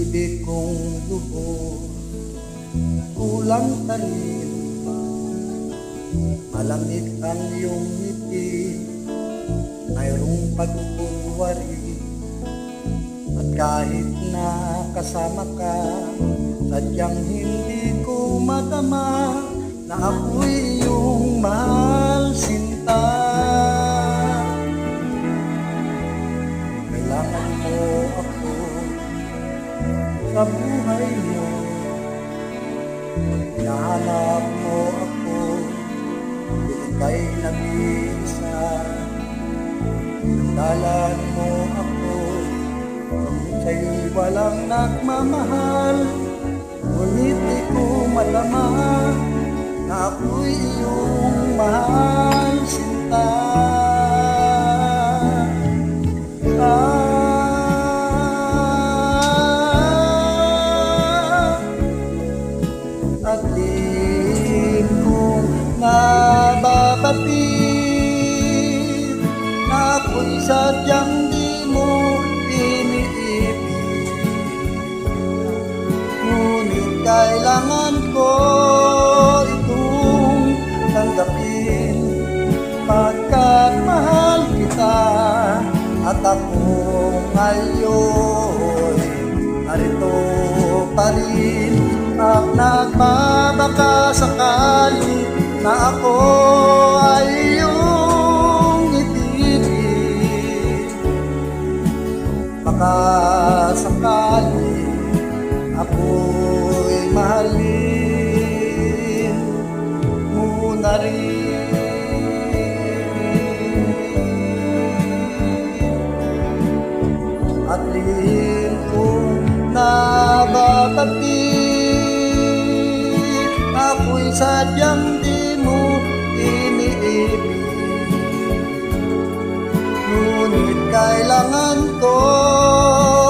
pag-ibig kong lubos, kulang talim. Malamig ang iyong ngiti, mayroong pagkukunwari. At kahit na kasama ka, sadyang hindi ko madama na ako'y iyong mahal sinta. Kailangan mo ako sa buhay mo, hinahanap mo ako, ika'y nag-iisa. Sandalan mo ako, kung sa'yo'y walang nagmamahal, ngunit di ko madama na ako'y iyong mahal sinta. At di ko nababatid na ako'y sadyang di mo iniibig, ngunit kailangan ko itong tanggapin, pagkat mahal kita. At ako ngayon narito pa rin, at nagbabaka sakali na ako ay iyong ibigin. Baka sakali ako'y mahalin mo na rin. At lihim kong nababatid, ako'y sadyang di mo iniibig, ngunit kailangan ko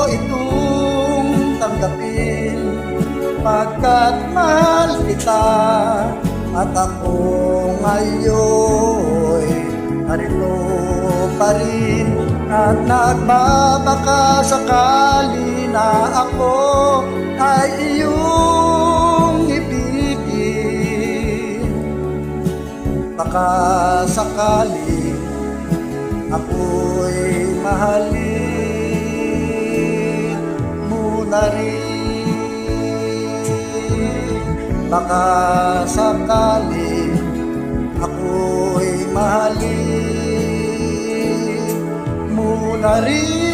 itong tanggapin, pagkat mahal kita. At ako ngayon narito pa rin, at nagbabaka sakali na ako ay iyong ibigin. Baka sakali ako'y mahalin mo na rin. Baka sakali ako'y mahalin mo na rin.